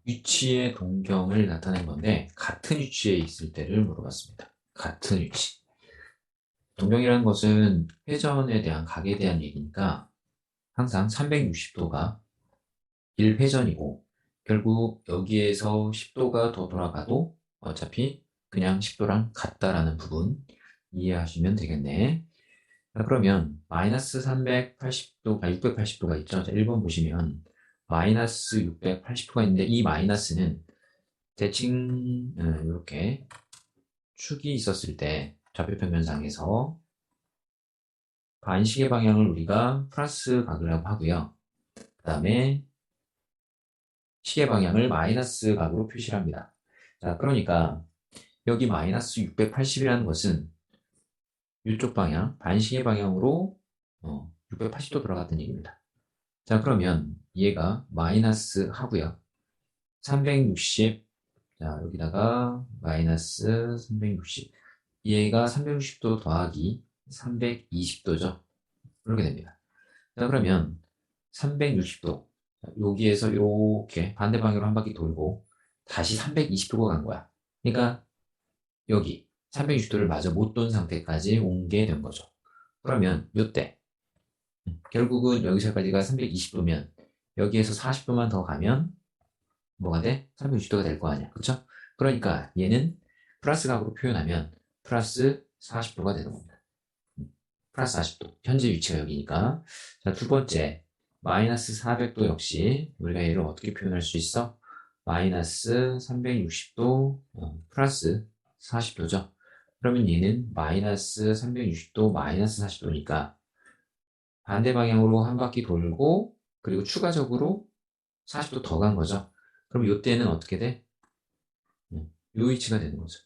위치의 동경을 나타낸 건데 같은 위치에 있을 때를 물어봤습니다. 같은 위치. 동경이라는 것은 회전에 대한 각에 대한 얘기니까 항상 360도가 1회전이고 결국 여기에서 10도가 더 돌아가도 어차피 그냥 10도랑 같다라는 부분 이해하시면 되겠네. 자, 그러면 마이너스 380도가 680도가 있죠. 자, 1번 보시면 마이너스 680도가 있는데 이 마이너스는 대칭 이렇게 축이 있었을 때 좌표평면상에서 반시계 방향을 우리가 플러스 각이라고 하고요. 그 다음에 시계 방향을 마이너스 각으로 표시를 합니다. 자, 그러니까 여기 마이너스 680이라는 것은 이쪽 방향, 반시계 방향으로 680도 돌아갔다는 얘기입니다. 자, 그러면 얘가 마이너스 하고요. 360, 자, 여기다가 마이너스 360. 얘가 360도 더하기 320도죠. 그렇게 됩니다. 자, 그러면 360도. 여기에서 이렇게 반대 방향으로 한 바퀴 돌고 다시 320도가 간 거야. 그러니까 여기 360도를 마저 못 돈 상태까지 온 게 된 거죠. 그러면 요때 결국은 여기서까지가 320도면 여기에서 40도만 더 가면 뭐가 돼? 360도가 될 거 아니야. 그쵸? 그러니까 얘는 플러스 각으로 표현하면 플러스 40도가 되는 겁니다. 플러스 40도. 현재 위치가 여기니까. 자, 두 번째. 마이너스 400도 역시 우리가 얘를 어떻게 표현할 수 있어? 마이너스 360도 플러스 40도죠. 그러면 얘는 마이너스 360도 마이너스 40도니까 반대 방향으로 한 바퀴 돌고 그리고 추가적으로 40도 더 간 거죠. 그럼 이때는 어떻게 돼? 이 위치가 되는 거죠.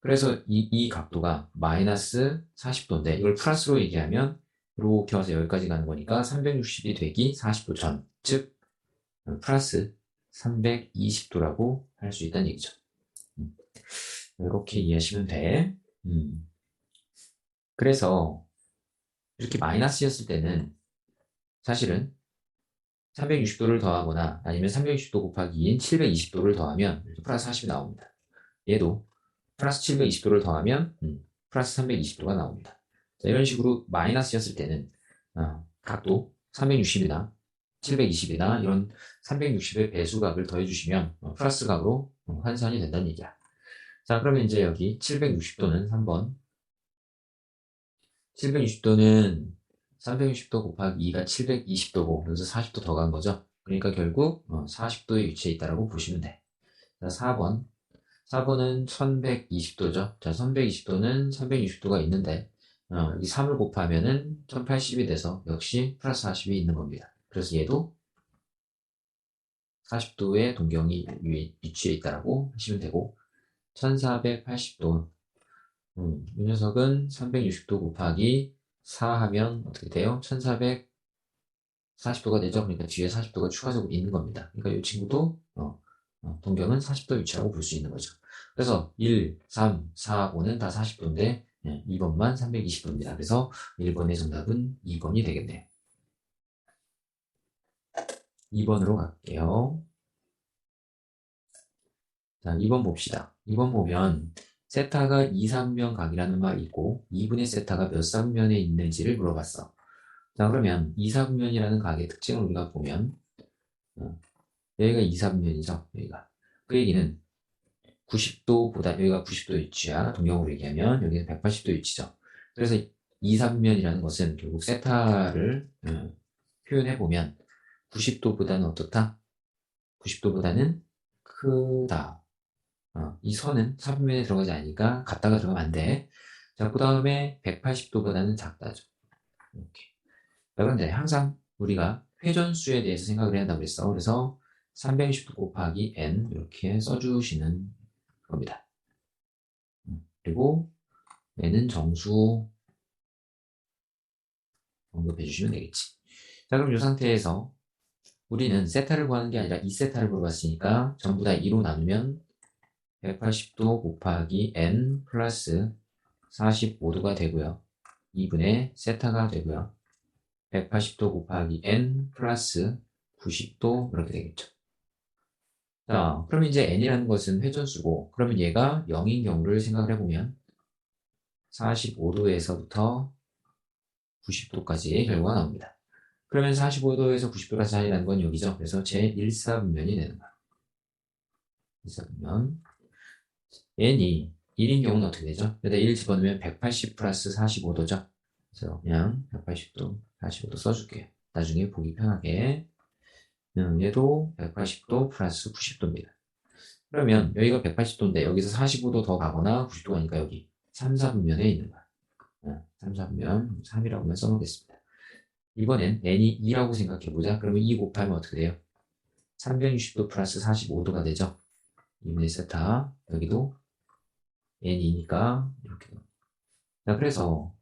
그래서 이 각도가 마이너스 40도인데 이걸 플러스로 얘기하면 이렇게 와서 여기까지 가는 거니까 360이 되기 40도 전, 즉 플러스 320도라고 할 수 있다는 얘기죠. 이렇게 이해하시면 돼. 그래서 이렇게 마이너스였을 때는 사실은 360도를 더하거나 아니면 360도 곱하기 2인 720도를 더하면 플러스 40이 나옵니다. 얘도 플러스 720도를 더하면 플러스 320도가 나옵니다. 자, 이런 식으로 마이너스였을 때는 각도 360이나 720이나 이런 360의 배수각을 더해주시면 플러스 각으로 환산이 된다는 얘기야. 자, 그러면 이제 여기 760도는 3번 760도는 360도 곱하기 2가 720도고 그래서 40도 더 간 거죠. 그러니까 결국 40도에 위치해 있다고 보시면 돼. 자, 4번은 1120도죠. 자, 1120도는 360도가 있는데 이 3을 곱하면은 1080이 돼서 역시 플러스 40이 있는 겁니다. 그래서 얘도 40도의 동경이 위치해 있다고 하시면 되고 1480도 이 녀석은 360도 곱하기 4 하면 어떻게 돼요? 1440도가 되죠. 그러니까 뒤에 40도가 추가적으로 있는 겁니다. 그러니까 이 친구도 동경은 40도 위치라고 볼 수 있는 거죠. 그래서 1, 3, 4, 5는 다 40도인데 2번만 320도입니다. 그래서 1번의 정답은 2번이 되겠네요. 2번으로 갈게요. 자, 2번 봅시다. 2번 보면 세타가 2삼면 각이라는 말이 있고 2분의 세타가 몇 삼면에 있는지를 물어봤어. 자, 그러면 2삼면이라는 각의 특징을 우리가 보면 여기가 2삼면이죠. 여기가. 그 얘기는 90도보다 여기가 90도 위치야. 동경으로 얘기하면 여기는 180도 위치죠. 그래서 2삼면이라는 것은 결국 세타를 표현해보면 90도보다는 어떻다? 90도보다는 크다. 이 선은 3면에 들어가지 않으니까 갖다가 들어가면 안 돼. 자, 그 다음에 180도보다는 작다죠. 이렇게. 자, 그런데 항상 우리가 회전수에 대해서 생각을 해야 한다고 그랬어. 그래서 320도 곱하기 n 이렇게 써주시는 겁니다. 그리고 n은 정수 언급해 주시면 되겠지. 자, 그럼 이 상태에서 우리는 세타를 구하는 게 아니라 2세타를 물어봤으니까 전부 다 2로 나누면 180도 곱하기 n 플러스 45도가 되고요. 2분의 세타가 되고요. 180도 곱하기 n 플러스 90도 이렇게 되겠죠. 자, 그럼 이제 n이라는 것은 회전수고, 그러면 얘가 0인 경우를 생각을 해보면 45도에서부터 90도까지의 결과가 나옵니다. 그러면 45도에서 90도까지 사이라는 건 여기죠. 그래서 제1사분면이 되는 거야. 1사분면. n이 1인 경우는 어떻게 되죠? 여기다 1 집어넣으면 180 플러스 45도죠. 그래서 그냥 180도, 45도 써줄게요. 나중에 보기 편하게. 얘도 180도 플러스 90도입니다. 그러면 여기가 180도인데 여기서 45도 더 가거나 90도 가니까 여기 3, 4분면에 있는 거야. 3, 4분면 3이라고만 써놓겠습니다. 이번엔 n이 2라고 생각해보자. 그러면 2 곱하면 어떻게 돼요? 360도 플러스 45도가 되죠. 2분의 세타. 여기도 n이니까 이렇게. 자, 그래서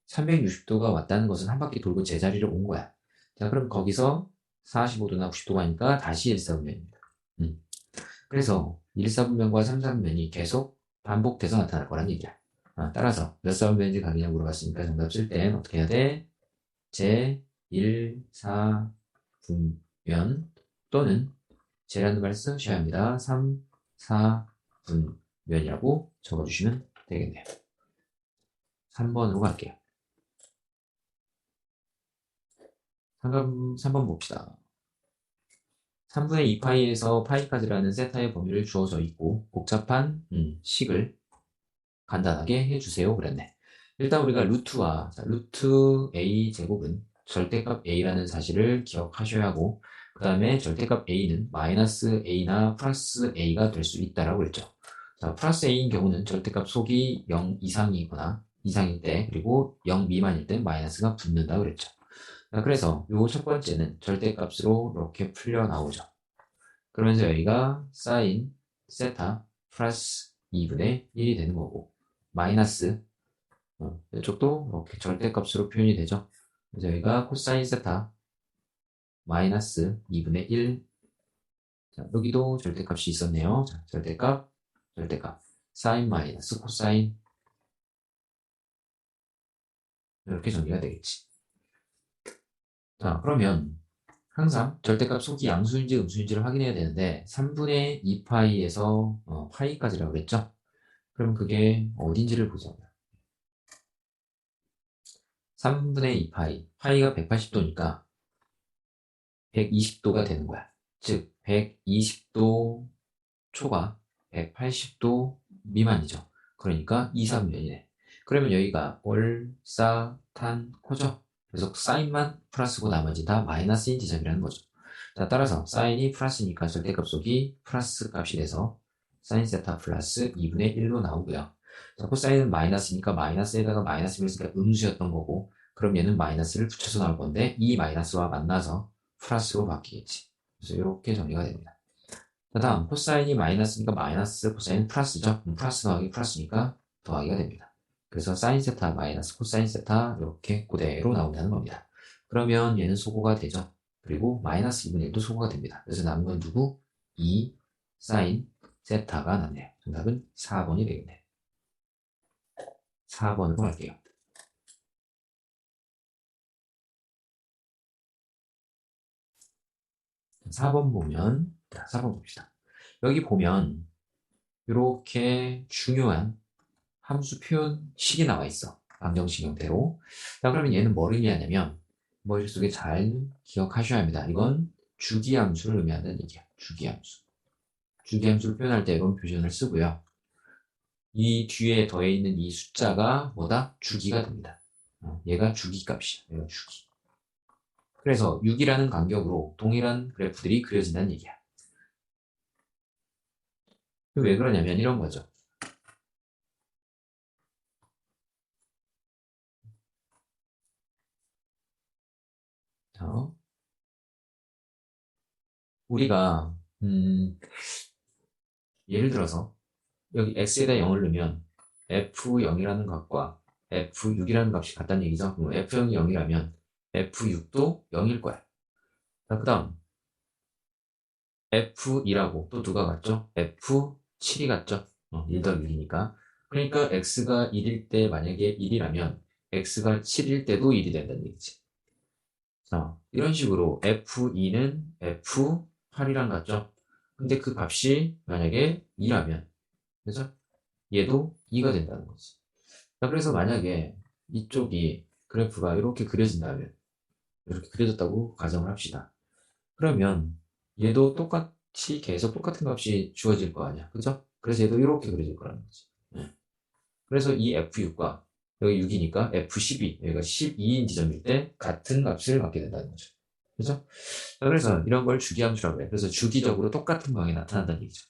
360도가 왔다는 것은 한 바퀴 돌고 제자리로 온 거야. 자, 그럼 거기서 45도나 90도가 아니까 다시 1사분면입니다. 그래서 1사분면과 3사분면이 계속 반복돼서 나타날 거란 얘기야. 따라서 몇 사분면인지 가느냐 물어봤으니까 정답 쓸 땐 어떻게 해야 돼? 제 1, 4분면 또는 제라는 말 쓰셔야 합니다. 3, 4분면이라고 적어주시면 되겠네요. 3번으로 갈게요. 3번 봅시다. 3분의 2파이에서 파이까지라는 세타의 범위를 주어져 있고 복잡한 식을 간단하게 해주세요 그랬네. 일단 우리가 루트와 루트 a 제곱은 절대값 a라는 사실을 기억하셔야 하고 그 다음에 절대값 a는 마이너스 a나 플러스 a가 될 수 있다라고 그랬죠. 자, 플러스 a인 경우는 절대값 속이 0 이상이거나 이상일 때 그리고 0 미만일 때 마이너스가 붙는다 그랬죠. 자, 그래서 요 첫 번째는 절대값으로 이렇게 풀려 나오죠. 그러면서 여기가 사인 세타 플러스 2분의 1이 되는 거고 마이너스 이쪽도 이렇게 절대값으로 표현이 되죠. 그래서 여기가 코사인 세타 마이너스 2분의 1. 자, 여기도 절대값이 있었네요. 자, 절대값. 사인 마이너스 코사인. 이렇게 정리가 되겠지. 자, 그러면 항상 절대값 속이 양수인지 음수인지를 확인해야 되는데 3분의 2파이에서 파이까지라고 그랬죠? 그럼 그게 어딘지를 보자. 3분의 2파이. 파이가 180도니까 120도가 되는 거야. 즉 120도 초과 180도 미만이죠. 그러니까 2, 3면이네. 그러면 여기가 월, 사, 탄, 코죠. 그래서 사인만 플러스고 나머지 다 마이너스인 지점이라는 거죠. 자, 따라서 사인이 플러스니까 절대값 속이 플러스 값이 돼서 사인 세타 플러스 2분의 1로 나오고요. 자, 코사인은 마이너스니까 마이너스에다가 마이너스를 했으니까 음수였던 거고 그럼 얘는 마이너스를 붙여서 나올 건데 이 마이너스와 만나서 플러스로 바뀌겠지. 그래서 이렇게 정리가 됩니다. 자, 다음 코사인이 마이너스니까 마이너스, 코사인은 플러스죠. 플러스 더하기 플러스니까 더하기가 됩니다. 그래서 사인 세타 마이너스 코사인 세타 이렇게 그대로 나온다는 겁니다. 그러면 얘는 소거가 되죠. 그리고 마이너스 2분의 1도 소거가 됩니다. 그래서 남은 건 누구? 2 사인 세타가 남네요. 정답은 4번이 되겠네요. 4번으로 갈게요. 4번 보면, 자, 4번 봅시다. 여기 보면, 이렇게 중요한 함수 표현식이 나와 있어. 방정식 형태로. 자, 그러면 얘는 뭘 의미하냐면, 머릿속에 잘 기억하셔야 합니다. 이건 주기함수를 의미하는 얘기야. 주기함수. 주기함수를 표현할 때 이런 표현을 쓰고요. 이 뒤에 더해 있는 이 숫자가 뭐다? 주기가 됩니다. 얘가 주기값이야. 얘가 주기. 그래서 6이라는 간격으로 동일한 그래프들이 그려진다는 얘기야. 왜 그러냐면 이런 거죠. 자, 우리가 예를 들어서 여기 x에다 0을 넣으면 f0이라는 값과 f6이라는 값이 같다는 얘기죠. 그럼 f0이 0이라면 f6도 0일 거야. 자, 그 다음 f2라고 또 누가 같죠? f7이 같죠? 1 더하기 1이니까. 그러니까 x가 1일 때 만약에 1이라면 x가 7일 때도 1이 된다는 얘기지. 이런 식으로 f2는 f8이랑 같죠? 근데 그 값이 만약에 2라면, 그죠? 얘도 2가 된다는 거지. 자, 그래서 만약에 이쪽이 그래프가 이렇게 그려진다면, 이렇게 그려졌다고 가정을 합시다. 그러면 얘도 똑같이 계속 똑같은 값이 주어질 거 아니야. 그죠? 그래서 얘도 이렇게 그려질 거라는 거지. 네. 그래서 이 F6과 여기 6이니까 F12, 여기가 12인 지점일 때 같은 값을 갖게 된다는 거죠. 그죠? 자, 그래서 이런 걸 주기함수라고 해. 그래서 주기적으로 똑같은 방향이 나타난다는 얘기죠.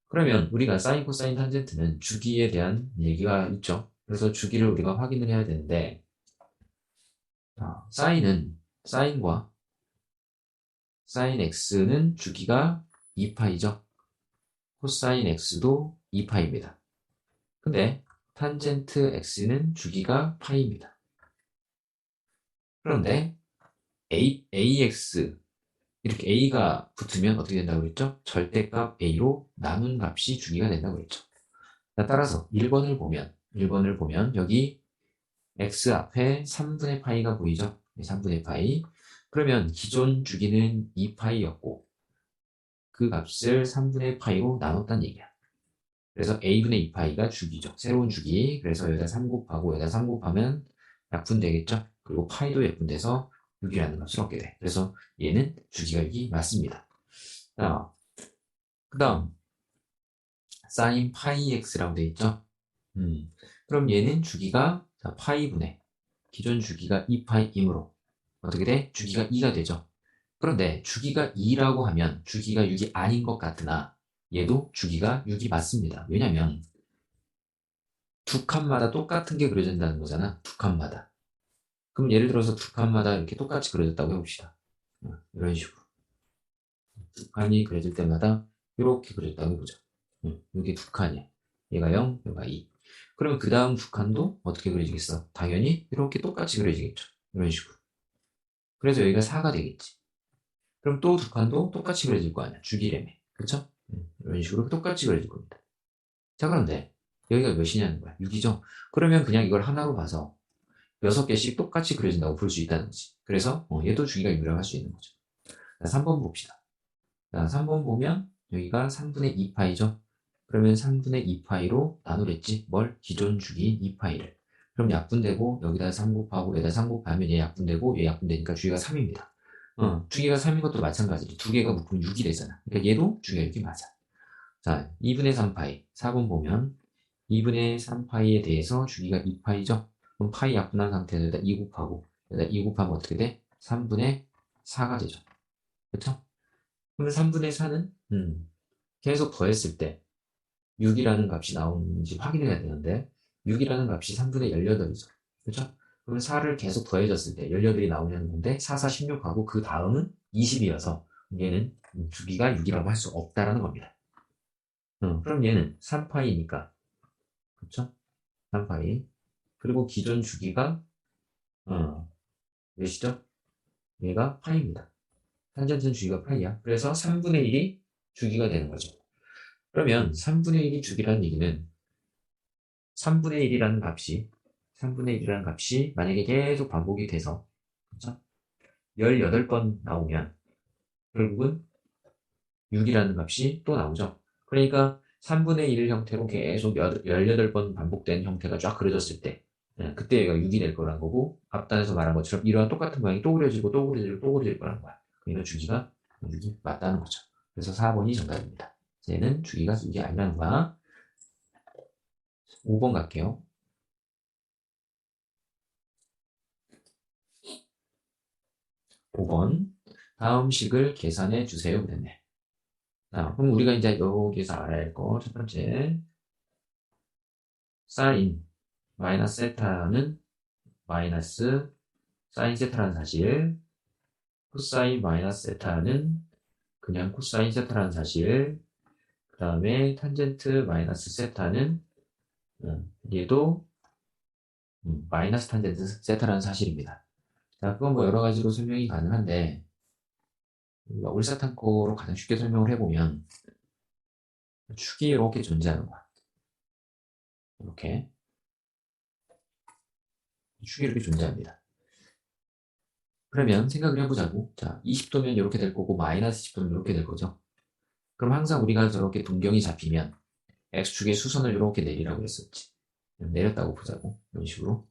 그러면 우리가 사인, 코사인, 탄젠트는 주기에 대한 얘기가 있죠. 그래서 주기를 우리가 확인을 해야 되는데, 사인은, 사인과 사인 x는 주기가 2파이죠. 코사인 x도 2파입니다. 근데 탄젠트 x는 주기가 파입니다. 그런데 ax 이렇게 a가 붙으면 어떻게 된다고 그랬죠? 절대값 a로 남은 값이 주기가 된다고 그랬죠. 따라서 1번을 보면 여기 x 앞에 3분의 파이가 보이죠? 3분의 파이. 그러면 기존 주기는 2파이였고 그 값을 3분의 파이로 나눴다는 얘기야. 그래서 a분의 2파이가 주기죠. 새로운 주기. 그래서 여기다 3 곱하고 여기다 3 곱하면 약분되겠죠? 그리고 파이도 약분돼서 6이라는 값을 얻게 돼. 그래서 얘는 주기가 6이 맞습니다. 자, 그 다음 사인 파이 x라고 돼 있죠? 그럼 얘는 주기가 파이분의 기존 주기가 2파이이므로 어떻게 돼? 주기가 2가 되죠. 그런데 주기가 2라고 하면 주기가 6이 아닌 것 같으나 얘도 주기가 6이 맞습니다. 왜냐면 두 칸마다 똑같은 게 그려진다는 거잖아. 두 칸마다. 그럼 예를 들어서 두 칸마다 이렇게 똑같이 그려졌다고 해봅시다. 이런 식으로. 두 칸이 그려질 때마다 이렇게 그려졌다고 해보자. 이게 두 칸이야. 얘가 0, 얘가 2. 그러면 그 다음 두 칸도 어떻게 그려지겠어? 당연히 이렇게 똑같이 그려지겠죠. 이런 식으로. 그래서 여기가 4가 되겠지. 그럼 또 두 칸도 똑같이 그려질 거 아니야. 주기라며. 그쵸? 이런 식으로 똑같이 그려질 겁니다. 자, 그런데 여기가 몇이냐는 거야. 6이죠? 그러면 그냥 이걸 하나로 봐서 6개씩 똑같이 그려진다고 볼 수 있다는 거지. 그래서 얘도 주기가 6이라고 할 수 있는 거죠. 자, 3번 봅시다. 자, 3번 보면 여기가 3분의 2파이죠? 그러면 3분의 2파이로 나누랬지? 뭘? 기존 주기 2파이를. 그럼 약분되고 여기다 3 곱하고 여기다 3 곱하면 얘 약분되고 얘 약분되니까 주기가 3입니다. 주기가 3인 것도 마찬가지로 두 개가 묶으면 6이 되잖아. 그러니까 얘도 주기가 이렇게 맞아. 자, 2분의 3파이. 4번 보면 2분의 3파이에 대해서 주기가 2파이죠? 그럼 파이 약분한 상태에서 여기다 2 곱하고 여기다 2 곱하면 어떻게 돼? 3분의 4가 되죠. 그쵸? 그러면 3분의 4는 계속 더했을 때 6이라는 값이 나오는지 확인해야 되는데 6이라는 값이 3분의 18이죠. 그쵸? 그러면 4를 계속 더해졌을 때 18이 나오냐는 건데 4, 4, 16하고 그 다음은 20이어서 얘는 주기가 6이라고 할 수 없다라는 겁니다. 그럼 얘는 3파이니까 그쵸? 3파이 그리고 기존 주기가 몇이죠? 얘가 파이입니다. 탄젠트는 주기가 파이야. 그래서 3분의 1이 주기가 되는 거죠. 그러면 3분의 1이 주기라는 얘기는 3분의 1이라는 값이 3분의 1이라는 값이 만약에 계속 반복이 돼서 그렇죠? 18번 나오면 결국은 6이라는 값이 또 나오죠. 그러니까 3분의 1 형태로 계속 18번 반복된 형태가 쫙 그려졌을 때 그때 얘가 6이 될 거란 거고 앞단에서 말한 것처럼 이러한 똑같은 모양이 또 그려지고 또 그려지고 또 그려질 거란 거야. 그러니까 주기가 6이 맞다는 거죠. 그래서 4번이 정답입니다. 얘는 주기가 6이 아니라는 거야. 5번 갈게요. 5번. 다음 식을 계산해 주세요. 그랬네. 자, 그럼 우리가 이제 여기서 알아야 할 거, 첫 번째. 사인 마이너스 세타는 마이너스 사인 세타라는 사실, 코사인 마이너스 세타는 그냥 코사인 세타라는 사실, 그 다음에 탄젠트 마이너스 세타는 얘도 마이너스 탄젠트 세타라는 사실입니다. 자, 그건 뭐 여러 가지로 설명이 가능한데, 우리가 울사탄코로 가장 쉽게 설명을 해보면, 축이 이렇게 존재하는 거야. 이렇게. 축이 이렇게 존재합니다. 그러면 생각을 해보자고. 자, 20도면 이렇게 될 거고, 마이너스 10도면 이렇게 될 거죠. 그럼 항상 우리가 저렇게 동경이 잡히면 x축의 수선을 이렇게 내리라고 했었지. 내렸다고 보자고. 이런 식으로.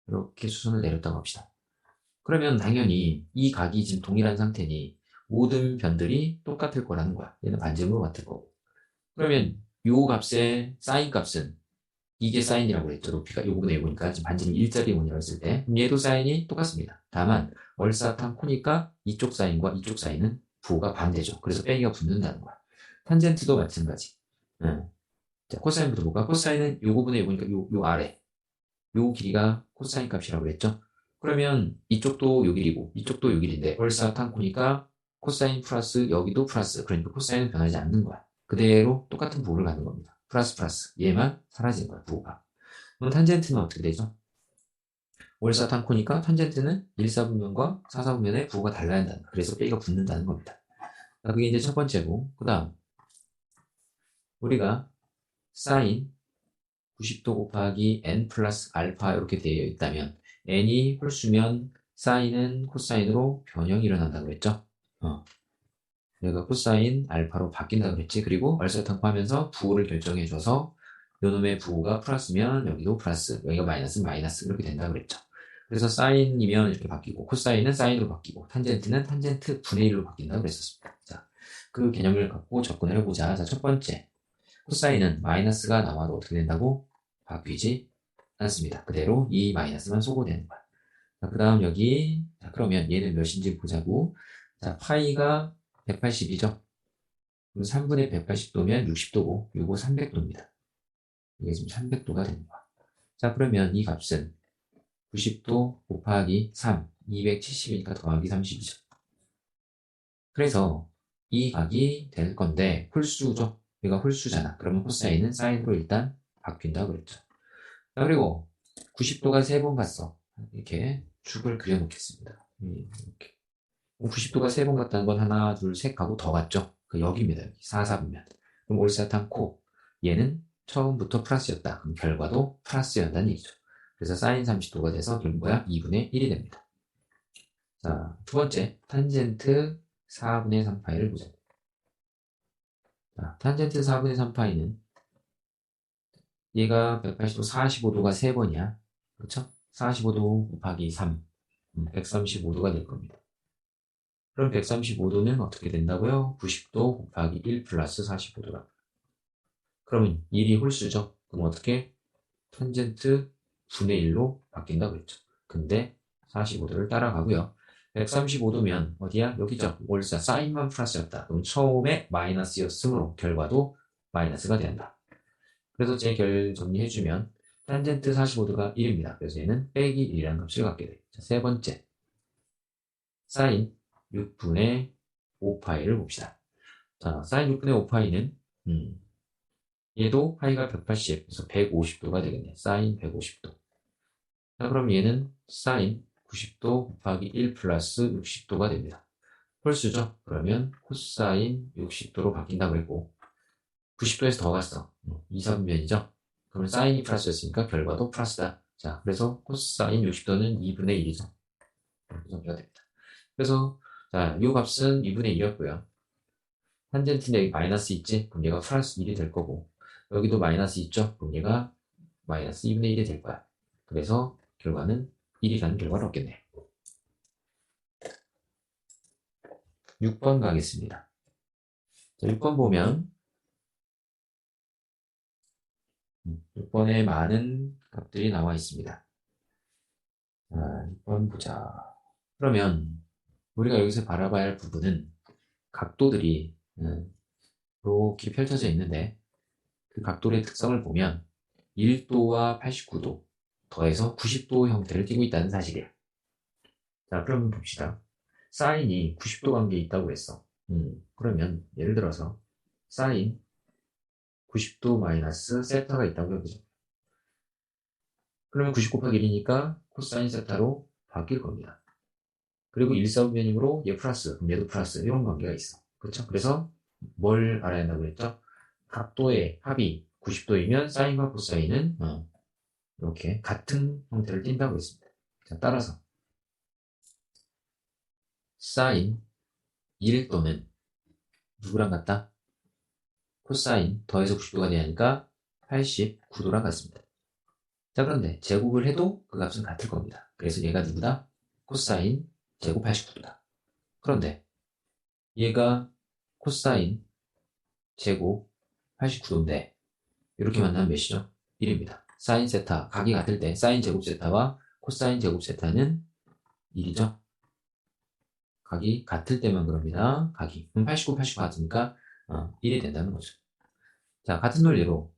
이렇게 수선을 내렸다고 합시다. 그러면 당연히 이 각이 지금 동일한 상태니 모든 변들이 똑같을 거라는 거야. 얘는 반지름으로 같을 거고. 그러면 요 값의 사인 값은 이게 사인이라고 그랬죠. 높이가 요분의 요거니까 지금 반지름 일자리 원이라고 했을 때 그럼 얘도 사인이 똑같습니다. 다만 얼사탕 코니까 이쪽 사인과 이쪽 사인은 부호가 반대죠. 그래서 빼기가 붙는다는 거야. 탄젠트도 마찬가지. 자, 코사인부터 볼까? 코사인은 요거분의 요거니까 요 아래 요 길이가 코사인 값이라고 그랬죠. 그러면 이쪽도 요 길이고 이쪽도 요 길인데 얼사탕 코니까 코사인 플러스 여기도 플러스 그러니까 코사인은 변하지 않는 거야. 그대로 똑같은 부호를 갖는 겁니다. 플러스 플러스 얘만 사라지는 거야 부호가. 그럼 탄젠트는 어떻게 되죠? 월사탄코니까 탄젠트는 1사분면과 4사분면의 부호가 달라야 한다는 거야. 그래서 빼기가 붙는다는 겁니다. 자, 그게 이제 첫 번째고 그 다음 우리가 사인 90도 곱하기 n 플러스 알파 이렇게 되어 있다면 n이 홀수면 사인은 코사인으로 변형이 일어난다고 했죠. 내가 코사인 알파로 바뀐다고 했지. 그리고 얼사탄코 하면서 부호를 결정해줘서 요놈의 부호가 플러스면 여기도 플러스, 여기가 마이너스는 마이너스 이렇게 된다고 그랬죠. 그래서 사인이면 이렇게 바뀌고 코사인은 사인으로 바뀌고 탄젠트는 탄젠트 분의 1로 바뀐다고 그랬었습니다. 자, 그 개념을 갖고 접근을 해보자. 자, 첫 번째 코사인은 마이너스가 나와도 어떻게 된다고? 바뀌지 않습니다. 그대로 이 마이너스만 소거되는 거야. 자, 그 다음 여기 자, 그러면 얘는 몇인지 보자고. 자, 파이가 180이죠. 그럼 3분의 180도면 60도고 요거 300도입니다. 이게 지금 300도가 되는 거야. 자, 그러면 이 값은 90도 곱하기 3, 270이니까 더하기 30이죠. 그래서 이 각이 될 건데 홀수죠. 얘가 홀수잖아. 그러면 코사인은 사인으로 일단 바뀐다고 그랬죠. 자, 그리고 90도가 3번 갔어. 이렇게 축을 그려놓겠습니다. 이렇게. 90도가 3번 갔다는 건 하나, 둘, 셋 가고 더 갔죠. 그 여기입니다. 여기 4, 4분면. 그럼 올사탕코 얘는 처음부터 플러스였다. 그럼 결과도 플러스였다는 얘기죠. 그래서 사인 30도가 돼서 결국 뭐야? 2분의 1이 됩니다. 자, 두 번째 탄젠트 4분의 3파이를 보자. 자, 탄젠트 4분의 3파이는 얘가 180도 45도가 3번이야. 그렇죠? 45도 곱하기 3, 135도가 될 겁니다. 그럼 135도는 어떻게 된다고요? 90도 곱하기 1 플러스 45도라. 그러면 1이 홀수죠. 그럼 어떻게? 탄젠트 분의 1로 바뀐다고 했죠. 근데 45도를 따라가고요. 135도면 어디야? 여기죠. 월사 사인만 플러스였다. 그럼 처음에 마이너스였으므로 결과도 마이너스가 된다. 그래서 제 결 정리해주면 탄젠트 45도가 1입니다. 그래서 얘는 빼기 1이라는 값을 갖게 돼요. 자, 세 번째 사인 6분의 5파이를 봅시다. 자, 사인 6분의 5파이는 얘도 파이가 180, 그래서 150도가 되겠네. 사인 150도. 자, 그럼 얘는 사인 90도 곱하기 1 플러스 60도가 됩니다. 홀수죠? 그러면 코사인 60도로 바뀐다고 했고 90도에서 더 갔어. 2, 3분면이죠? 그러면 사인이 플러스였으니까 결과도 플러스다. 자, 그래서 코사인 60도는 2분의 1이죠. 이렇게 정리가 됩니다. 그래서 자, 이 값은 2분의 1이었고요. 탄젠트는 여기 마이너스 있지? 그럼 얘가 플러스 1이 될 거고 여기도 마이너스 있죠? 그럼 얘가 마이너스 2분의 1이 될 거야. 그래서 결과는 1이라는 결과를 얻겠네. 6번 가겠습니다. 자, 6번 보면 6번에 많은 값들이 나와 있습니다. 자, 6번 보자. 그러면 우리가 여기서 바라봐야 할 부분은 각도들이 이렇게 펼쳐져 있는데 그 각도의 특성을 보면 1도와 89도 더해서 90도 형태를 띠고 있다는 사실이야. 자, 그럼 봅시다. 사인이 90도 관계에 있다고 했어. 그러면 예를 들어서 사인 90도 마이너스 세타가 있다고 해보죠. 그러면 90 곱하기 1이니까 코사인 세타로 바뀔 겁니다. 그리고 1사분면이므로 얘 플러스, 그럼 얘도 플러스 이런 관계가 있어. 그렇죠? 그래서 뭘 알아야 한다고 했죠? 각도의 합이 90도이면 사인과 코사인은 이렇게 같은 형태를 띈다고 했습니다. 자, 따라서 사인 1 또는 누구랑 같다? 코사인 더해서 90도가 되니까 89도랑 같습니다. 자, 그런데 제곱을 해도 그 값은 같을 겁니다. 그래서 얘가 누구다? 코사인 제곱 89도다. 그런데 얘가 코사인 제곱 89도인데 이렇게 만나면 몇이죠? 1입니다. 사인 세타, 각이 같을 때 사인 제곱 세타와 코사인 제곱 세타는 1이죠. 각이 같을 때만 그럽니다. 각이. 그럼 89, 89 같으니까 1이 된다는 거죠. 자, 같은 논리로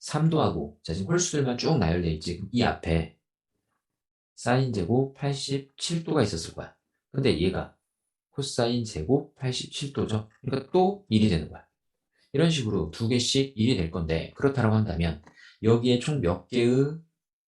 3도하고 자, 지금 홀수들만 쭉 나열되어 있지. 이 앞에 사인 제곱 87도가 있었을 거야. 근데 얘가 코사인 제곱 87도죠. 그러니까 또 1이 되는 거야. 이런 식으로 두 개씩 1이 될 건데 그렇다고 한다면 여기에 총 몇 개의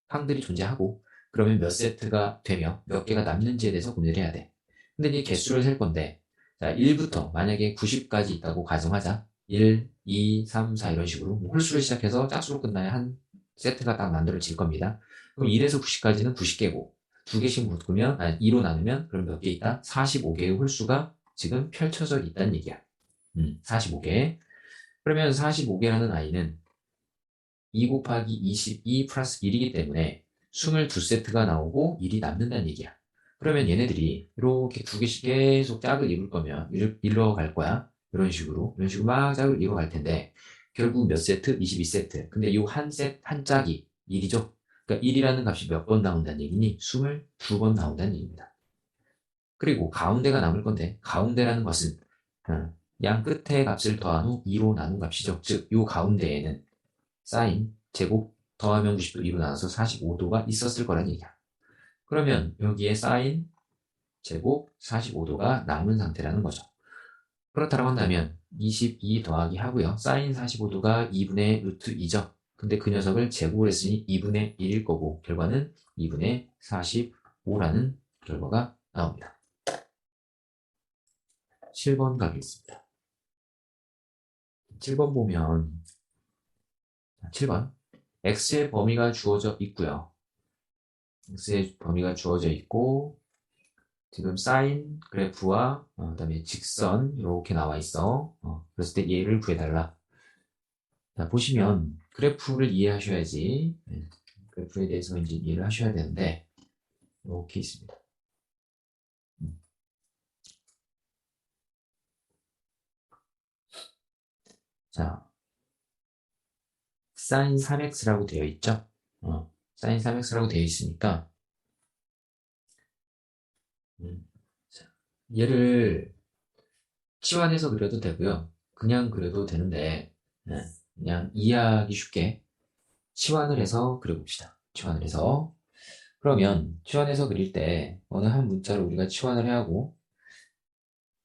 항들이 존재하고 그러면 몇 세트가 되며 몇 개가 남는지에 대해서 고민을 해야 돼. 근데 이 개수를 셀 건데 자, 1부터 만약에 90까지 있다고 가정하자. 1, 2, 3, 4 이런 식으로 홀수를 시작해서 짝수로 끝나야 한 세트가 딱 만들어질 겁니다. 그럼 1에서 90까지는 90개고 두 개씩 묶으면 2로 나누면 그럼 몇 개 있다? 45개의 홀수가 지금 펼쳐져 있다는 얘기야. 45개. 그러면 45개라는 아이는 2 곱하기 22 플러스 1이기 때문에 22세트가 나오고 1이 남는다는 얘기야. 그러면 얘네들이 이렇게 두 개씩 계속 짝을 이룰 거면 이뤄갈 거야. 이런 식으로 막 짝을 이뤄갈 텐데 결국 몇 세트? 22세트. 근데 이 한 짝이 1이죠. 그러니까 1이라는 값이 몇 번 나온다는 얘기니? 22번 나온다는 얘기입니다. 그리고 가운데가 남을 건데 가운데라는 것은 양 끝의 값을 더한 후 2로 나눈 값이죠. 즉, 이 가운데에는 사인 제곱 더하면 90도 2로 나눠서 45도가 있었을 거란 얘기야. 그러면 여기에 사인 제곱 45도가 남은 상태라는 거죠. 그렇다고 한다면 22 더하기 하고요. 사인 45도가 2분의 루트 2죠. 근데 그 녀석을 제곱을 했으니 2분의 1일 거고 결과는 2분의 45라는 결과가 나옵니다. 7번 가겠습니다. 7번 보면 7번 x의 범위가 주어져 있고요. x의 범위가 주어져 있고 지금 사인 그래프와 그다음에 직선 이렇게 나와 있어. 그랬을 때 얘를 구해달라. 자, 보시면 그래프를 이해하셔야지. 그래프에 대해서 이제 이해를 하셔야 되는데 이렇게 있습니다. 자, 사인 3x라고 되어 있죠. 사인 3x라고 되어 있으니까 자, 얘를 치환해서 그려도 되고요. 그냥 그려도 되는데 그냥 이해하기 쉽게 치환을 해서 그려봅시다. 치환을 해서 그러면 치환해서 그릴 때 어느 한 문자를 우리가 치환을 해야 하고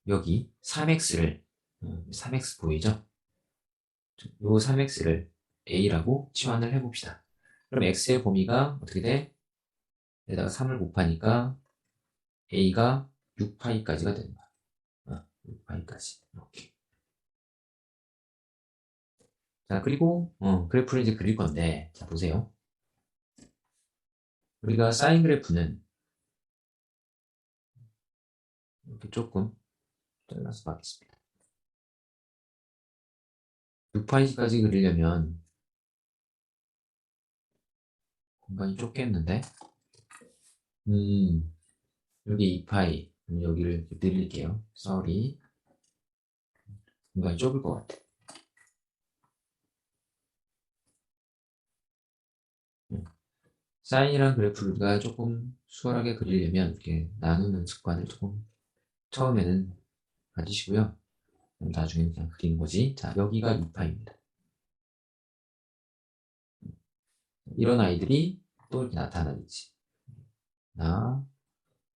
여기 3x를 3x 보이죠? 요 3x를 a라고 치환을 해봅시다. 그럼 x의 범위가 어떻게 돼? 여기다가 3을 곱하니까 a가 6파이까지가 되는 거야. 6파이까지 이렇게. 자, 그리고 그래프를 이제 그릴 건데 자, 보세요. 우리가 사인 그래프는 이렇게 조금 잘라서 봐겠습니다. 6파이까지 그리려면 공간이 좁겠는데 여기 2파이 여기를 늘릴게요. sorry. 공간이 좁을 것 같아. 사인이란 그래프가 조금 수월하게 그리려면 이렇게 나누는 습관을 조금 처음에는 가지시고요. 나중에 그냥 그리는 거지. 자, 여기가 2파입니다. 이런 아이들이 또 이렇게 나타나겠지. 하나,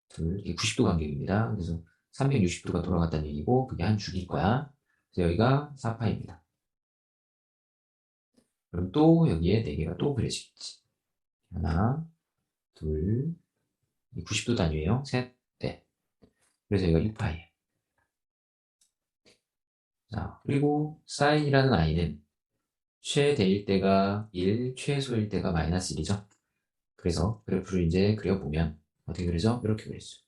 둘, 이게 90도 간격입니다. 그래서 360도가 돌아갔다는 얘기고, 그게 한 줄일 거야. 그래서 여기가 4파입니다. 그럼 또 여기에 4개가 또 그려지겠지. 하나, 둘, 90도 단위예요. 셋, 넷. 그래서 여기가 6파이에요. 자, 그리고 사인이라는 아이는 최대일 때가 1, 최소일 때가 마이너스 1이죠. 그래서 그래프를 이제 그려보면 어떻게 그리죠? 이렇게 그리죠.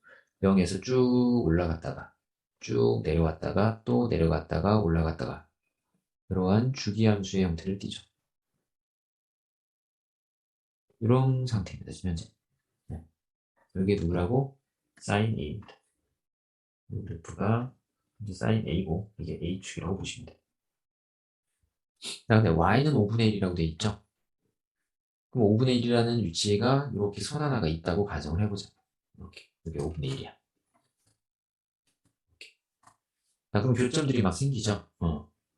0에서 쭉 올라갔다가 쭉 내려왔다가 또 내려갔다가 올라갔다가 이러한 주기함수의 형태를 띠죠. 이런 상태입니다. 지금 현재. 네. 여기 누구라고? sin A입니다. 이 그래프가 이제 sin A고 이게 A축이라고 보시면 돼요. 자, 근데 Y는 5분의 1이라고 돼 있죠? 그럼 5분의 1이라는 위치가 이렇게 선 하나가 있다고 가정을 해보자. 이렇게. 이게 5분의 1이야. 자, 그럼 교점들이 막 생기죠?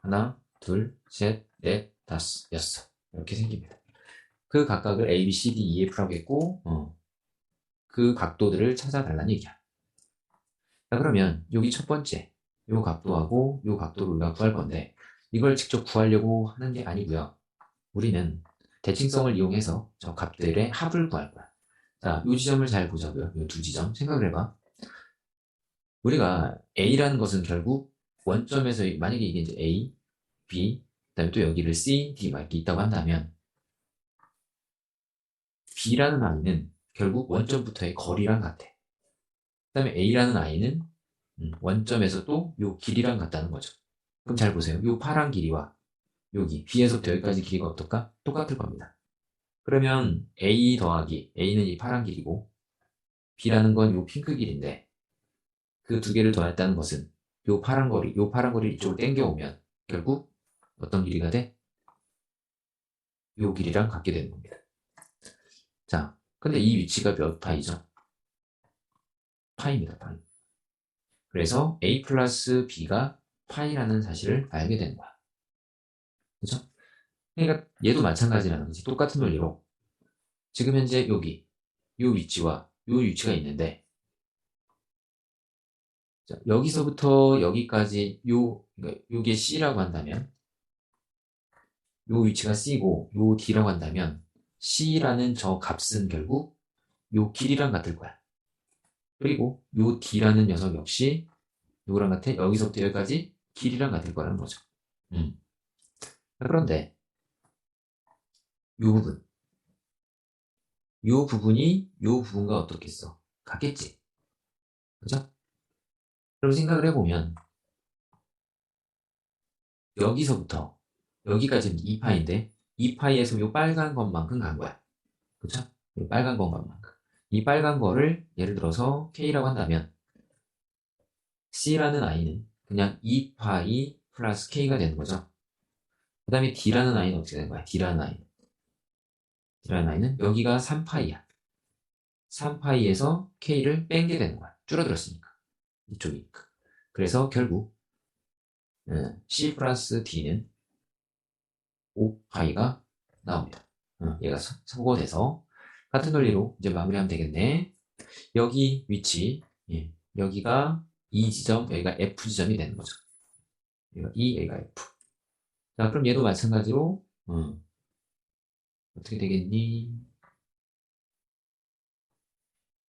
하나, 둘, 셋, 넷, 다섯, 여섯. 이렇게 생깁니다. 그 각각을 A, B, C, D, E, F라고 했고, 그 각도들을 찾아달라는 얘기야. 자, 그러면 여기 첫 번째, 요 각도하고 요 각도를 우리가 구할 건데, 이걸 직접 구하려고 하는 게 아니고요. 우리는 대칭성을 이용해서 저 값들의 합을 구할 거야. 자, 요 지점을 잘 보자고요. 요 두 지점. 생각을 해봐. 우리가 A라는 것은 결국 원점에서, 만약에 이게 이제 A, B, 그다음에 또 여기를 C, D 막 이렇게 있다고 한다면, B라는 아이는 결국 원점부터의 거리랑 같아. 그다음에 A라는 아이는 원점에서 또 요 길이랑 같다는 거죠. 그럼 잘 보세요. 요 파란 길이와 여기 B에서부터 여기까지 길이가 어떨까? 똑같을 겁니다. 그러면 A 더하기 A는 이 파란 길이고 B라는 건 요 핑크 길인데 그 두 개를 더했다는 것은 요 파란 거리를 이쪽으로 당겨오면 결국 어떤 길이가 돼? 요 길이랑 같게 되는 겁니다. 자, 근데 이 위치가 몇 파이죠? 파입니다, 파이. 그래서 A 플러스 B가 파이라는 사실을 알게 되는 거야. 그죠? 그러니까 얘도 마찬가지라는 거지. 똑같은 논리로. 지금 현재 여기, 요 위치와 요 위치가 있는데, 자, 여기서부터 여기까지 그러니까 요게 C라고 한다면, 요 위치가 C고, 요 D라고 한다면, C라는 저 값은 결국 요 길이랑 같을 거야. 그리고 요 D라는 녀석 역시 누구랑 같아? 여기서부터 여기까지 길이랑 같을 거라는 거죠. 음. 그런데 요 부분, 요 부분이 요 부분과 어떻겠어? 같겠지. 그죠? 그럼 생각을 해보면 여기서부터 여기까지는 2파인데 2파이에서 요 빨간 것만큼 간 거야. 그쵸? 이 빨간 것만큼. 이 빨간 거를 예를 들어서 K라고 한다면 C라는 아이는 그냥 2파이 플러스 K가 되는 거죠. 그 다음에 D라는 아이는 어떻게 되는 거야? D라는 아이는 여기가 3파이야. 3파이에서 K를 뺀게 되는 거야. 줄어들었으니까. 이쪽이니까. 그래서 결국 C 플러스 D는 5파이가 나옵니다. 얘가 소거돼서 같은 논리로 이제 마무리하면 되겠네. 여기 위치, 예, 여기가 E 지점, 여기가 F 지점이 되는 거죠. 여기가 E, 여기가 F. 자, 그럼 얘도 마찬가지로 어떻게 되겠니?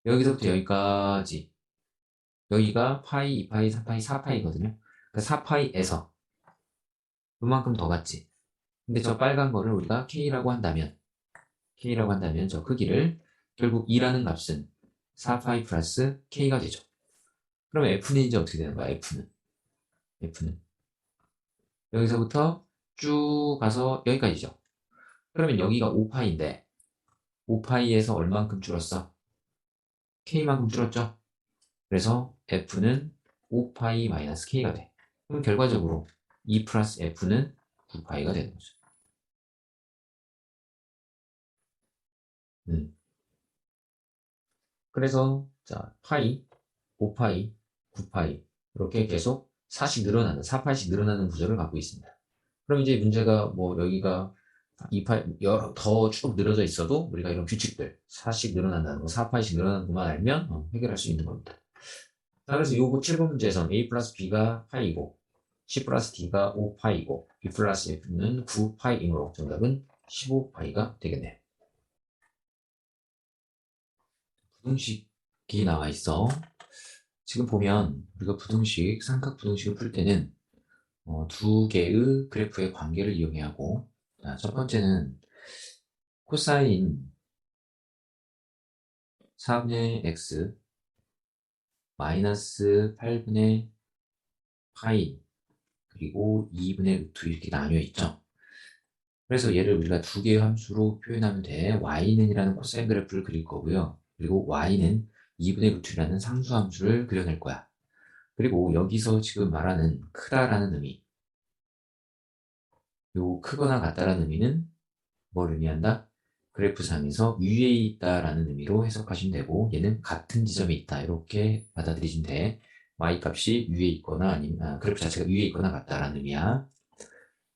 여기서부터 여기까지 여기가 파이, 2파이, 3파이, 4파이거든요. 그러니까 4파이에서 그만큼 더 갔지. 근데 저 빨간 거를 우리가 K라고 한다면 저 크기를 결국 2라는 값은 4파이 플러스 K가 되죠. 그럼 F는 이제 어떻게 되는 거야? F는 여기서부터 쭉 가서 여기까지죠. 그러면 여기가 5파인데 5파이에서 얼만큼 줄었어? K만큼 줄었죠? 그래서 F는 5파이 마이너스 K가 돼. 그럼 결과적으로 2 플러스 F는 9파이가 되는 거죠. 음. 그래서 자 파이, 5파이, 9파이 이렇게 계속 4씩 늘어나는 4파이씩 늘어나는 구조를 갖고 있습니다. 그럼 이제 문제가 뭐 여기가 2파이 여러 더 쭉 늘어져 있어도 우리가 이런 규칙들 4씩 늘어난다는 거 4파이씩 늘어나는 것만 알면 해결할 수 있는 겁니다. 자, 그래서 요거 7번 문제에서는 A 플러스 B가 파이고 C 플러스 D가 5파이고 B 플러스 F는 9파이이므로 정답은 15파이가 되겠네요. 부등식이 나와 있어. 지금 보면 우리가 부등식, 삼각 부등식을 풀 때는 두 개의 그래프의 관계를 이용해야 하고, 자, 첫 번째는 코사인 4분의 x 마이너스 8분의 파이 그리고 2분의 루트 이렇게 나뉘어 있죠. 그래서 얘를 우리가 두 개의 함수로 표현하면 돼. y는이라는 코사인 그래프를 그릴 거고요. 그리고 y는 2분의 루트라는 상수 함수를 그려낼 거야. 그리고 여기서 지금 말하는 크다라는 의미, 요 크거나 같다라는 의미는 뭘 의미한다? 그래프상에서 위에 있다라는 의미로 해석하시면 되고, 얘는 같은 지점에 있다 이렇게 받아들이시면 돼. y 값이 위에 있거나 아니면 그래프 자체가 위에 있거나 같다라는 의미야.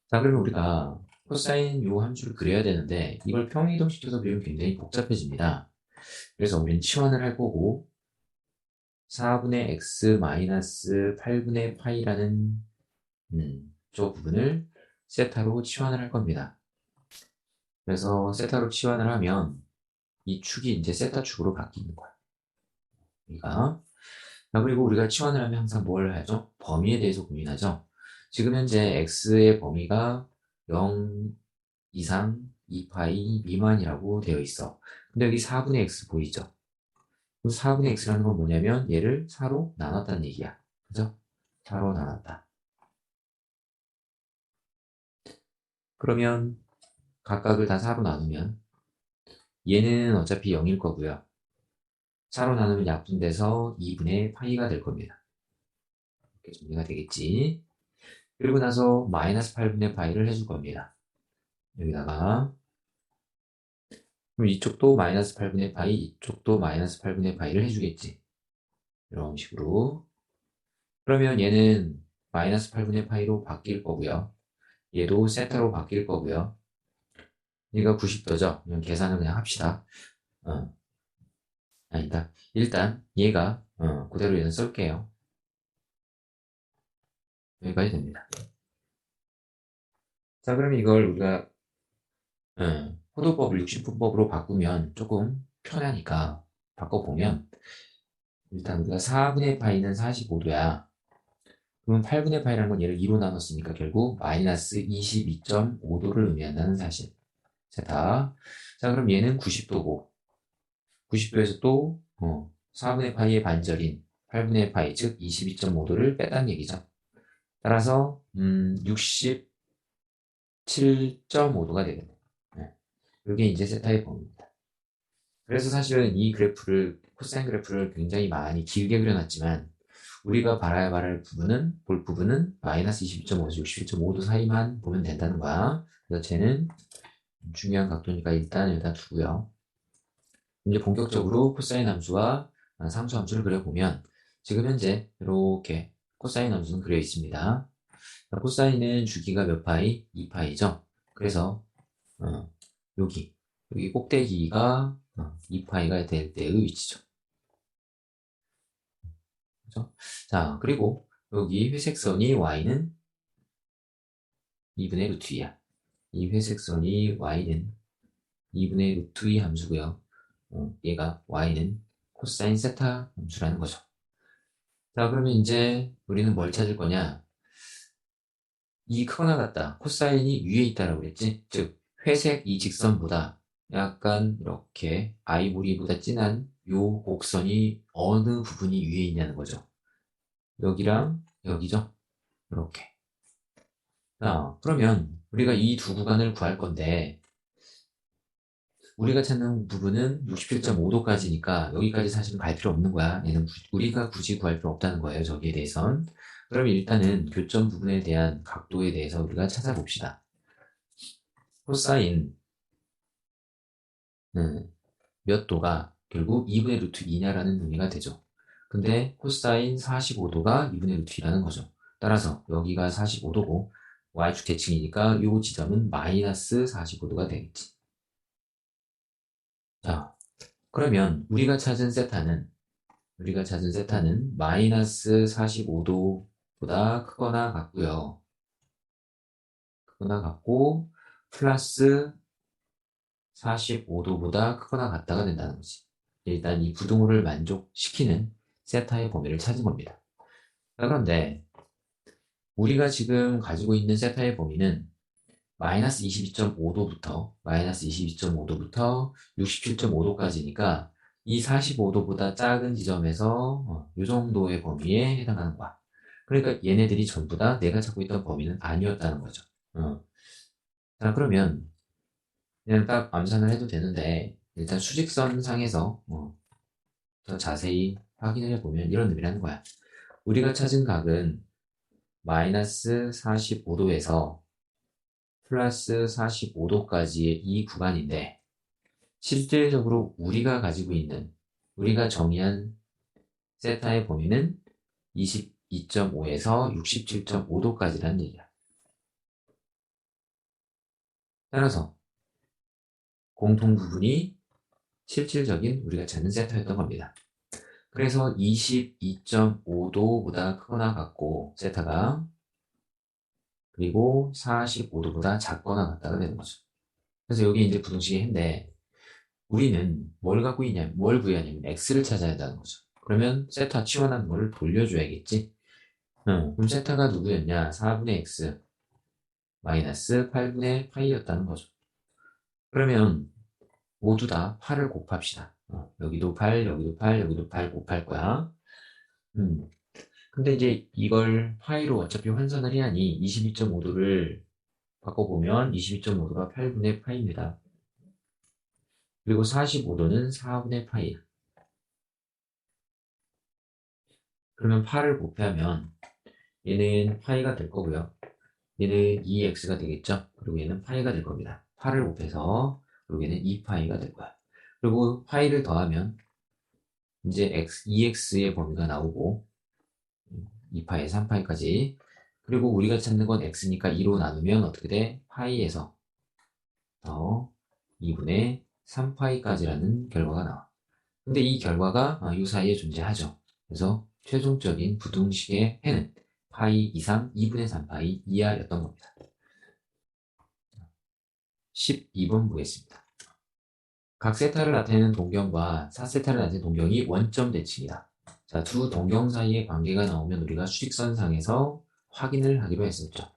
자, 그러면 우리가 코사인 요 함수를 그려야 되는데 이걸 평행이동시켜서 그리면 굉장히 복잡해집니다. 그래서 우리는 치환을 할 거고 4분의 x 마이너스 8분의 파이라는 저 부분을 세타로 치환을 할 겁니다. 그래서 세타로 치환을 하면 이 축이 이제 세타 축으로 바뀌는 거야. 우리가 자, 그리고 우리가 치환을 하면 항상 뭘 하죠? 범위에 대해서 고민하죠. 지금 현재 x의 범위가 0 이상 2파이 미만이라고 되어 있어. 근데 여기 4분의 x 보이죠? 4분의 x라는 건 뭐냐면 얘를 4로 나눴다는 얘기야. 그죠? 4로 나눴다. 그러면 각각을 다 4로 나누면 얘는 어차피 0일 거고요. 4로 나누면 약분돼서 2분의 파이가 될 겁니다. 이렇게 정리가 되겠지. 그리고 나서 마이너스 8분의 파이를 해줄 겁니다. 여기다가 그럼 이쪽도 마이너스 8분의 파이, 이쪽도 마이너스 8분의 파이를 해주겠지. 이런 식으로. 그러면 얘는 마이너스 8분의 파이로 바뀔 거고요. 얘도 세타로 바뀔 거고요. 얘가 90도죠. 그냥 계산을 그냥 합시다. 어, 아니다. 일단 얘가 그대로 얘는 쓸게요. 여기까지 됩니다. 자, 그러면 이걸 우리가 호도법을 60분법으로 바꾸면 조금 편하니까 바꿔보면 일단 우리가 4분의 파이는 45도야. 그러면 8분의 파이라는 건 얘를 2로 나눴으니까 결국 마이너스 22.5도를 의미한다는 사실. 세타. 자, 그럼 얘는 90도고 90도에서 또 4분의 파이의 반절인 8분의 파이, 즉 22.5도를 뺐다는 얘기죠. 따라서 67.5도가 되겠네. 네. 이게 이제 세타의 범위입니다. 그래서 사실은 이 그래프를 코사인 그래프를 굉장히 많이 길게 그려놨지만 우리가 볼 부분은 마이너스 22.5에서 61.5도 사이만 보면 된다는 거야. 그래서 쟤는 중요한 각도니까 일단 여기다 두고요. 이제 본격적으로 코사인 함수와 상수 함수를 그려보면 지금 현재 이렇게 코사인 함수는 그려 있습니다. 코사인은 주기가 몇 파이? 2파이죠. 그래서 어, 여기 꼭대기가 2파이가 될 때의 위치죠. 그죠? 자, 그리고 여기 회색선이 y는 2분의 루트 2야. 이 회색선이 y는 2분의 루트 2 함수고요. 얘가 y는 코사인 세타 함수라는 거죠. 자, 그러면 이제 우리는 뭘 찾을 거냐? 이 크거나 같다. 코사인이 위에 있다라고 그랬지? 즉, 회색 이 직선보다 약간 이렇게 아이보리보다 진한 요 곡선이 어느 부분이 위에 있냐는 거죠. 여기랑 여기죠? 이렇게. 자, 그러면 우리가 이 두 구간을 구할 건데 우리가 찾는 부분은 67.5도까지니까 여기까지 사실은 갈 필요 없는 거야. 얘는 우리가 굳이 구할 필요 없다는 거예요. 저기에 대해선. 그럼 일단은 교점 부분에 대한 각도에 대해서 우리가 찾아봅시다. 코사인 몇 도가 결국 2분의 루트 2냐라는 의미가 되죠. 근데 코사인 45도가 2분의 루트 2라는 거죠. 따라서 여기가 45도고 y축 대칭이니까 이 지점은 마이너스 45도가 되겠지. 자, 그러면 우리가 찾은 세타는 마이너스 45도보다 크거나 같고요. 크거나 같고 플러스 45도보다 크거나 같다가 된다는 거지. 일단 이 부등호를 만족시키는 세타의 범위를 찾은 겁니다. 그런데 우리가 지금 가지고 있는 세타의 범위는 마이너스 22.5도부터 67.5도까지니까 이 45도보다 작은 지점에서 이 정도의 범위에 해당하는 거야. 그러니까 얘네들이 전부 다 내가 찾고 있던 범위는 아니었다는 거죠. 자, 그러면 그냥 딱 암산을 해도 되는데 일단 수직선 상에서 더 자세히 확인을 해보면 이런 의미라는 거야. 우리가 찾은 각은 마이너스 45도에서 플러스 45도까지의 이 구간인데 실질적으로 우리가 정의한 세타의 범위는 22.5에서 67.5도까지라는 얘기야. 따라서 공통 부분이 실질적인 우리가 찾는 세타였던 겁니다. 그래서 22.5도보다 크거나 같고 세타가 그리고 45도보다 작거나 같다가 되는 거죠. 그래서 여기 이제 부등식의 해인데 우리는 뭘 구해야냐면 x를 찾아야 한다는 거죠. 그러면 세타 치환하는 거를 돌려줘야겠지. 그럼 세타가 누구였냐? 4분의 x 마이너스 8분의 파이였다는 거죠. 그러면 모두 다 8을 곱합시다. 여기도 8, 여기도 8, 여기도 8 곱할 거야. 음. 근데 이제 이걸 파이로 어차피 환산을 해야 하니 22.5도를 바꿔보면 22.5도가 8분의 파이입니다. 그리고 45도는 4분의 파이. 그러면 8을 곱하면 얘는 파이가 될 거고요. 얘는 2x가 되겠죠? 그리고 얘는 파이가 될 겁니다. 8을 곱해서 그리고 얘는 2파이가 될 거야. 그리고 파이를 더하면 이제 2x의 범위가 나오고 2파이, 3파이까지. 그리고 우리가 찾는 건 x니까 2로 나누면 어떻게 돼? 파이에서 더 2분의 3파이까지라는 결과가 나와. 근데 이 결과가 이 사이에 존재하죠. 그래서 최종적인 부등식의 해는 파이 이상 2분의 3파이 이하였던 겁니다. 12번 보겠습니다. 각 세타를 나타내는 동경과 4세타를 나타내는 동경이 원점 대칭이다. 자, 두 동경 사이의 관계가 나오면 우리가 수직선상에서 확인을 하기로 했었죠.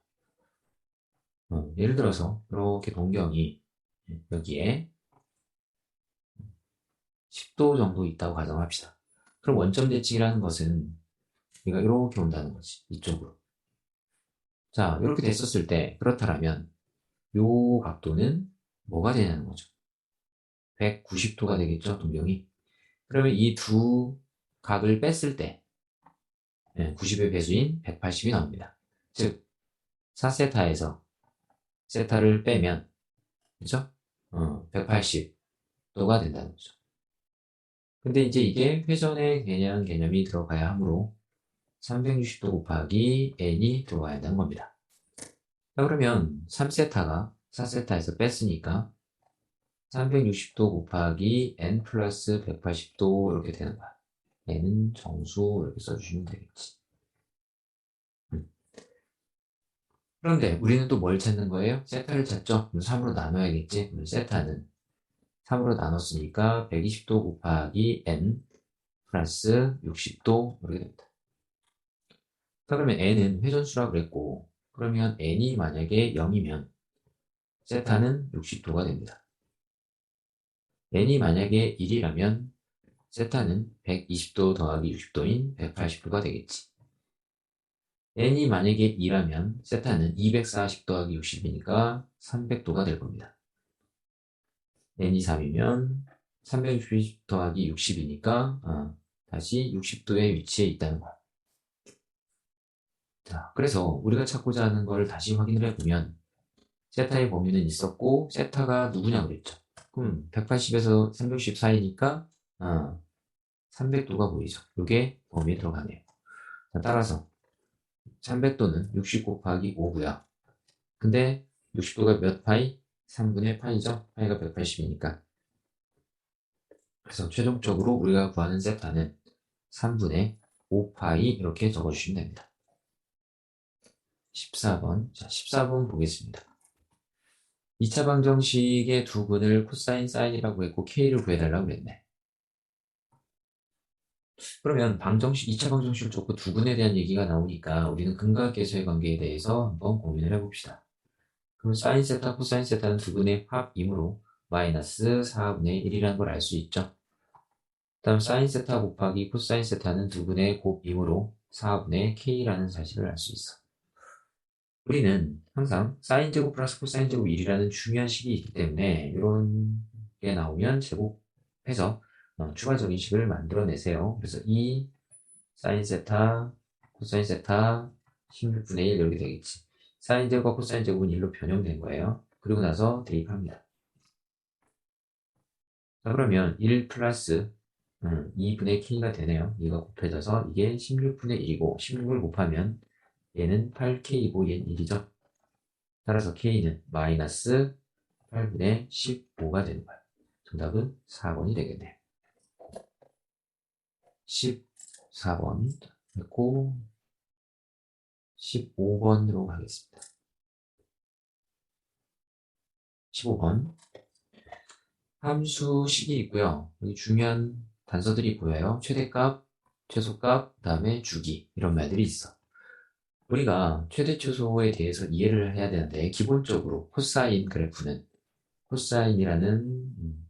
예를 들어서 이렇게 동경이 여기에 10도 정도 있다고 가정합시다. 그럼 원점 대칭이라는 것은 우리가 이렇게 온다는 거지. 이쪽으로. 자, 이렇게 됐었을 때 그렇다면 요 각도는 뭐가 되냐는 거죠. 190도가 되겠죠, 동경이. 그러면 이 두 각을 뺐을 때 90의 배수인 180이 나옵니다. 즉 4세타에서 세타를 빼면 그죠? 180도가 된다는 거죠. 근데 이제 이게 회전의 개념이 들어가야 하므로 360도 곱하기 n이 들어가야 한다는 겁니다. 자, 그러면 3세타가 4세타에서 뺐으니까 360도 곱하기 n 플러스 180도 이렇게 되는 거야. n은 정수 이렇게 써주시면 되겠지. 그런데 우리는 또 뭘 찾는 거예요? 세타를 찾죠? 그럼 3으로 나눠야겠지? 그럼 세타는 3으로 나눴으니까 120도 곱하기 n 플러스 60도 이렇게 됩니다. 자, 그러면 n은 회전수라고 그랬고 그러면 n이 만약에 0이면 세타는 60도가 됩니다. n이 만약에 1이라면 세타는 120도 더하기 60도인 180도가 되겠지. n이 만약에 2라면 세타는 240 더하기 60이니까 300도가 될 겁니다. n이 3이면 360 더하기 60이니까 다시 60도의 위치에 있다는 거야. 자, 그래서 우리가 찾고자 하는 걸 다시 확인을 해보면 세타의 범위는 있었고 세타가 누구냐 그랬죠. 그럼 180에서 360 사이니까 300도가 보이죠. 이게 범위에 들어가네요. 자, 따라서 300도는 60 곱하기 5고요. 근데 60도가 몇 파이? 3분의 파이죠. 파이가 180이니까. 그래서 최종적으로 우리가 구하는 세타는 3분의 5파이 이렇게 적어주시면 됩니다. 14번. 자, 14번 보겠습니다. 2차 방정식의 두 근을 코사인, 사인이라고 했고 K를 구해달라고 그랬네. 그러면 2차 방정식을 줬고 두 근에 대한 얘기가 나오니까 우리는 근과 계수의 관계에 대해서 한번 고민을 해봅시다. 그럼 사인 세타, 코사인 세타는 두 근의 합이므로 마이너스 4분의 1이라는 걸 알 수 있죠. 다음 사인 세타 곱하기 코사인 세타는 두 근의 곱이므로 4분의 K라는 사실을 알 수 있어. 우리는 항상 사인 제곱 플러스 코사인 제곱 1이라는 중요한 식이 있기 때문에 이런 게 나오면 제곱해서 추가적인 식을 만들어내세요. 그래서 2 사인 세타 코사인 세타 16분의 1 이렇게 되겠지. 사인 제곱과 코사인 제곱은 1로 변형된 거예요. 그리고 나서 대입합니다. 자, 그러면 1 플러스 2분의 K가 되네요. 이가 곱해져서 이게 16분의 1이고 16을 곱하면 얘는 8K이고 얘는 1이죠. 따라서 K는 마이너스 8분의 15가 되는 거야. 정답은 4번이 되겠네요. 14번 했고 15번으로 가겠습니다. 15번 함수식이 있고요. 여기 중요한 단서들이 보여요. 최대값, 최소값, 그 다음에 주기 이런 말들이 있어. 우리가 최대 최소에 대해서 이해를 해야 되는데 기본적으로 코사인 그래프는 코사인이라는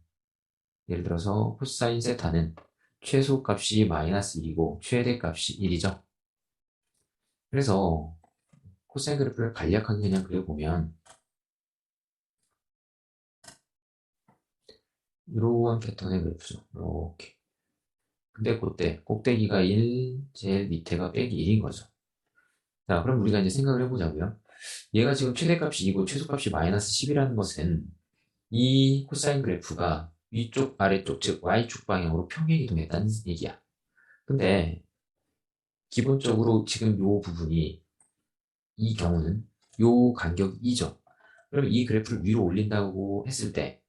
예를 들어서 코사인 세타는 최소값이 마이너스 1이고 최대값이 1이죠. 그래서 코사인 그래프를 간략하게 그냥 그려보면 이러한 패턴의 그래프죠. 이렇게. 근데 그때 꼭대기가 1, 제일 밑에가 빼기 1인 거죠. 자, 그럼 우리가 이제 생각을 해보자고요. 얘가 지금 최대값이 2고 최소값이 마이너스 10이라는 것은 이 코사인 그래프가 위쪽, 아래쪽, 즉 Y축 방향으로 평행이동했다는 얘기야. 근데 기본적으로 지금 요 부분이 이 경우는 요 간격이 2죠. 그러면 이 그래프를 위로 올린다고 했을 때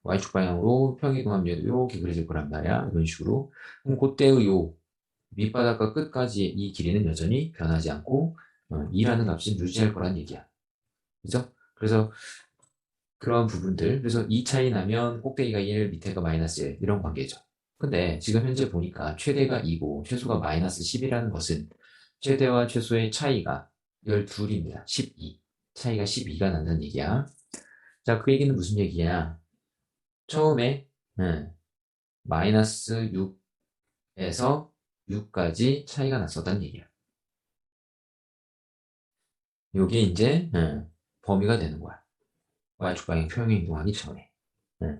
Y축 방향으로 평행이동하면 이렇게 그려질 거란 말이야. 이런 식으로. 그럼 그때의 요 밑바닥과 끝까지 이 길이는 여전히 변하지 않고 2라는 값은 유지할 거란 얘기야. 그죠? 그래서 그런 부분들. 그래서 2 차이 나면 꼭대기가 1, 밑에가 마이너스 1 이런 관계죠. 근데 지금 현재 보니까 최대가 2고 최소가 마이너스 10이라는 것은 최대와 최소의 차이가 12입니다. 12. 차이가 12가 난다는 얘기야. 자, 그 얘기는 무슨 얘기야? 처음에 마이너스 6에서 6까지 차이가 났었다는 얘기야. 요게 이제 범위가 되는 거야. Y축 방향 평행 이동하기 전에. 예.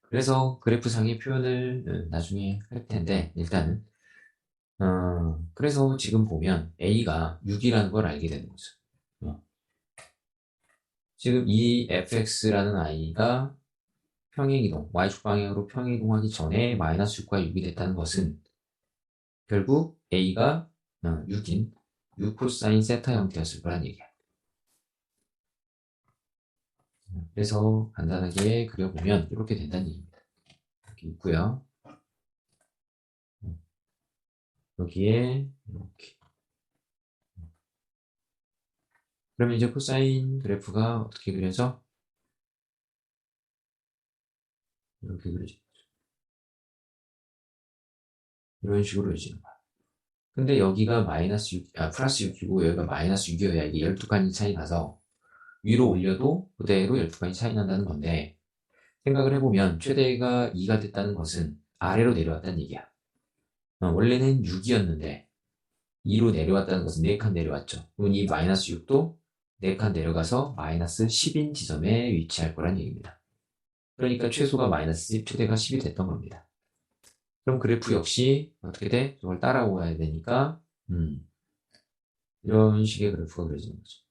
그래서 그래프상의 표현을 나중에 할 텐데 일단은 그래서 지금 보면 A가 6이라는 걸 알게 되는 거죠. 지금 이 fx라는 i가 평행이동, y축 방향으로 평행이동하기 전에 마이너스 6과 6이 됐다는 것은 결국 A가 6인 6 코사인 세타 형태였을 거란 얘기야. 그래서 간단하게 그려보면 이렇게 된다는 얘기입니다. 이렇게 있고요. 여기에 이렇게. 그러면 이제 코사인 그래프가 어떻게 그려져? 이렇게 그려져. 이런 식으로 그려지는 거야. 근데 여기가 마이너스 6, 플러스 6이고 여기가 마이너스 6이어야 이게 12칸이 차이 나서 위로 올려도 그대로 12칸이 차이 난다는 건데 생각을 해보면 최대가 2가 됐다는 것은 아래로 내려왔다는 얘기야. 원래는 6이었는데 2로 내려왔다는 것은 4칸 내려왔죠. 그럼 이 마이너스 6도 4칸 내려가서 마이너스 10인 지점에 위치할 거란 얘기입니다. 그러니까 최소가 마이너스 10, 최대가 10이 됐던 겁니다. 그럼 그래프 역시 어떻게 돼? 이걸 따라오야 되니까 이런 식의 그래프가 그려지는 거죠.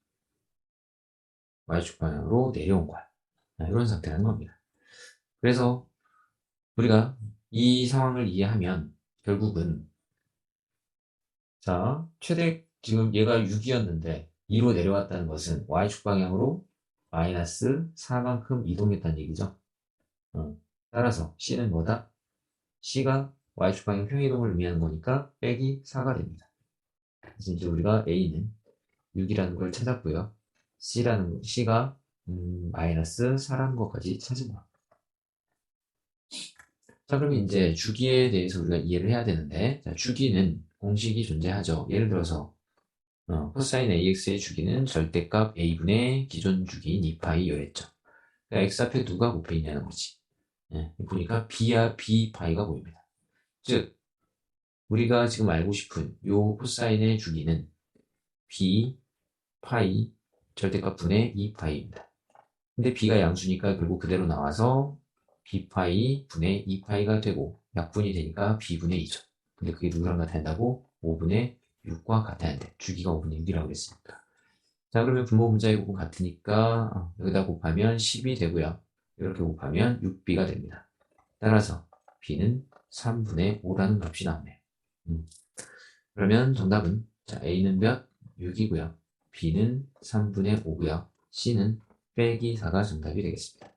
Y축 방향으로 내려온 거야. 이런 상태라는 겁니다. 그래서 우리가 이 상황을 이해하면 결국은 자, 최대 지금 얘가 6이었는데 2로 내려왔다는 것은 Y축 방향으로 마이너스 4만큼 이동했다는 얘기죠. 따라서 C는 뭐다? C가 Y축 방향 평이동을 의미하는 거니까 빼기 4가 됩니다. 그래서 이제 우리가 A는 6이라는 걸 찾았고요. C가 마이너스 4라는 것까지 찾은 거야. 자, 그러면 이제 주기에 대해서 우리가 이해를 해야 되는데, 자, 주기는 공식이 존재하죠. 예를 들어서, 코사인 AX의 주기는 절대값 A분의 기존 주기인 2파이였죠. 그러니까 X 앞에 누가 곱해 있냐는 거지. 보니까 B파이가 보입니다. 즉, 우리가 지금 알고 싶은 요 코사인의 주기는 b 파이 절대값 분의 2파이입니다. 근데 b가 양수니까 결국 그대로 나와서 b파이 분의 2파이가 되고 약분이 되니까 b분의 2죠. 근데 그게 누구랑 같아야한다고? 5분의 6과 같아야 돼. 주기가 5분의 6이라고 그랬으니까. 자, 그러면 분모 분자의 곱은 같으니까 여기다 곱하면 10이 되고요. 이렇게 곱하면 6b가 됩니다. 따라서 b는 3분의 5라는 값이 나오네요. 그러면 정답은 자, a는 몇? 6이고요. b는 3분의 5고요. c는 빼기 4가 정답이 되겠습니다.